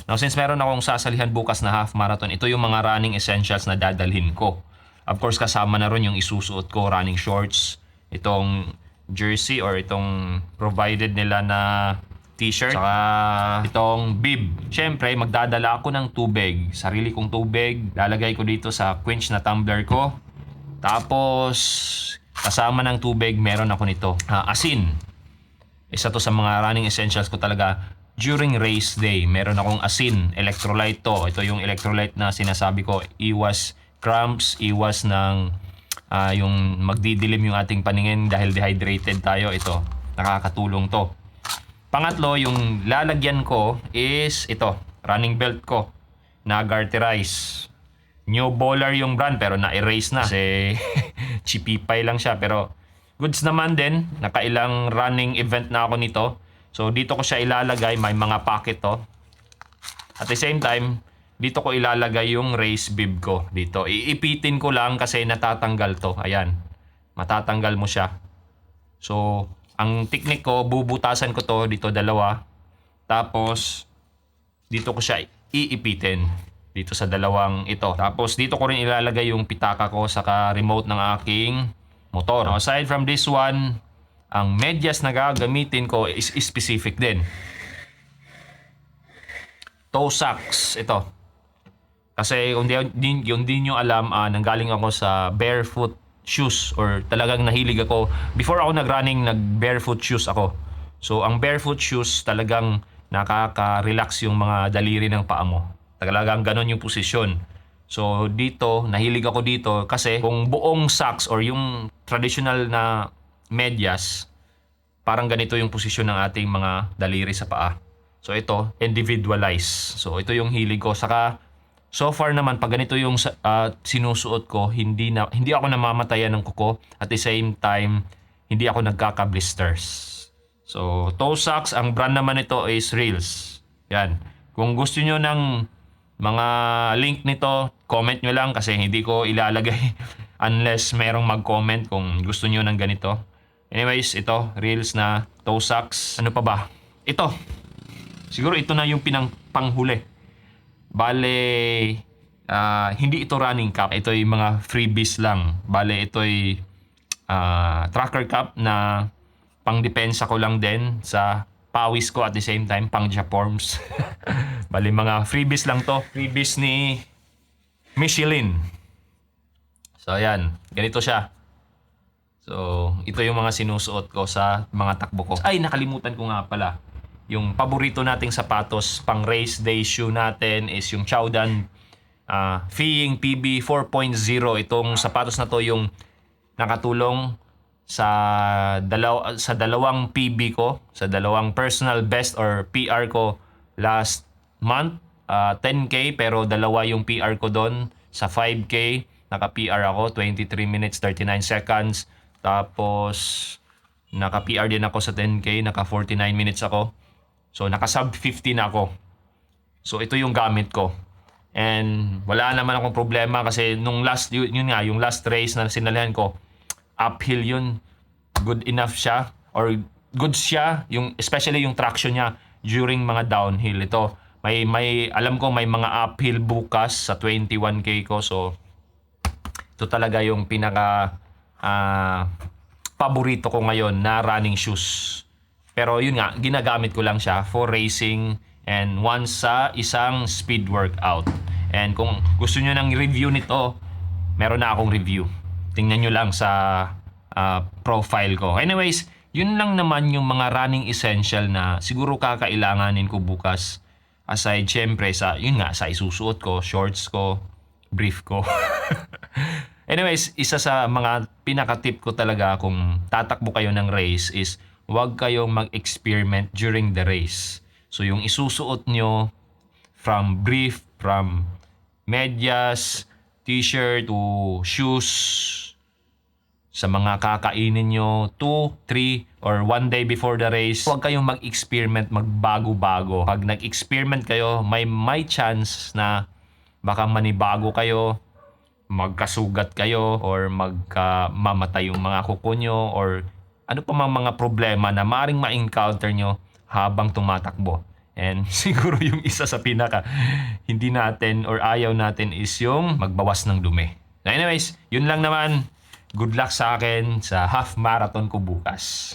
Now, since meron akong sasalihan bukas na half marathon, ito yung mga running essentials na dadalhin ko. Of course, kasama na ron yung isusuot ko, running shorts, itong jersey or itong provided nila na t-shirt, saka itong bib. Siyempre, magdadala ako ng tubig, sarili kong tubig. Lalagay ko dito sa quench na tumbler ko. Tapos, kasama ng tubig, meron ako nito. Asin. Isa to sa mga running essentials ko talaga. During race day, meron akong asin, electrolyte to. Ito yung electrolyte na sinasabi ko, iwas cramps, iwas ng yung magdidilim yung ating paningin dahil dehydrated tayo. Ito, nakakatulong to. Pangatlo, yung lalagyan ko is ito, running belt ko na Garterize. New Bowler yung brand pero na-erase na kasi chipipay lang siya, pero goods naman din. Nakailang running event na ako nito. So dito ko siya ilalagay, may mga pocket to. At the same time, dito ko ilalagay yung race bib ko dito. Iipitin ko lang kasi natatanggal to. Ayan. Matatanggal mo siya. So, ang technique ko, bubutasan ko to dito dalawa. Tapos, dito ko siya iipitin. Dito sa dalawang ito. Tapos, dito ko rin ilalagay yung pitaka ko saka remote ng aking motor. Now, aside from this one, ang medyas na gagamitin ko is specific din. Toe socks. Ito. Kasi kung di nyo alam, nanggaling ako sa barefoot shoes or talagang nahilig ako. Before ako nag-running, nag-barefoot shoes ako. So, ang barefoot shoes talagang nakaka-relax yung mga daliri ng paa mo. Talagang ganon yung posisyon. So, dito, nahilig ako dito kasi kung buong socks or yung traditional na medyas, parang ganito yung posisyon ng ating mga daliri sa paa. So, ito, individualize. So, ito yung hilig ko. Saka, so far naman, pag ganito yung sinusuot ko, hindi ako namamatayan ng kuko. At the same time, hindi ako nagkaka-blisters. So, toe socks, ang brand naman ito is Reels. Yan. Kung gusto nyo ng mga link nito, comment nyo lang kasi hindi ko ilalagay unless merong mag-comment kung gusto nyo ng ganito. Anyways, ito, Reels na toe socks. Ano pa ba? Ito. Siguro ito na yung panghuli. Bale, hindi ito running cap. Ito yung mga freebies lang. Bale, ito ay tracker cap na pangdepensa ko lang din sa pawis ko at the same time pang Japorms. Bale, mga freebies lang to. Freebies ni Michelin. So, ayan. Ganito siya. So, ito yung mga sinusuot ko sa mga takbo ko. Ay, nakalimutan ko nga pala. Yung paborito nating sapatos pang race day shoe natin is yung Chowdan Feeing PB 4.0. Itong sapatos na to yung nakatulong sa dalawang PB ko, sa dalawang personal best or PR ko last month. 10K pero dalawa yung PR ko doon. Sa 5K, naka-PR ako 23 minutes 39 seconds. Tapos naka-PR din ako sa 10K, naka 49 minutes ako. So, naka-sub 50 na ako. So, ito yung gamit ko. And wala naman akong problema kasi nung last, yun nga, yung last race na sinalihan ko, uphill yun. Good enough siya. Or good siya, especially yung traction niya during mga downhill. Ito, alam ko may mga uphill bukas sa 21K ko. So, ito talaga yung pinaka paborito ko ngayon na running shoes. Pero yun nga, ginagamit ko lang siya for racing and once sa isang speed workout. And kung gusto nyo ng review nito, meron na akong review. Tingnan nyo lang sa profile ko. Anyways, yun lang naman yung mga running essential na siguro kakailanganin ko bukas. Aside syempre sa, yun nga, sa isusuot ko, shorts ko, brief ko. Anyways, isa sa mga pinaka-tip ko talaga kung tatakbo kayo ng race is huwag kayong mag-experiment during the race. So, yung isusuot nyo from brief, from medyas, t-shirt to shoes, sa mga kakainin nyo 2, 3, or 1 day before the race, huwag kayong mag-experiment, magbago-bago. Pag nag-experiment kayo, may chance na baka manibago kayo, magkasugat kayo, or magmamatay yung mga kuko nyo, or ano pa mga problema na maaaring ma-encounter nyo habang tumatakbo. And siguro yung isa sa pinaka hindi natin or ayaw natin is yung magbawas ng dumi. So anyways, yun lang naman. Good luck sa akin sa half marathon ko bukas.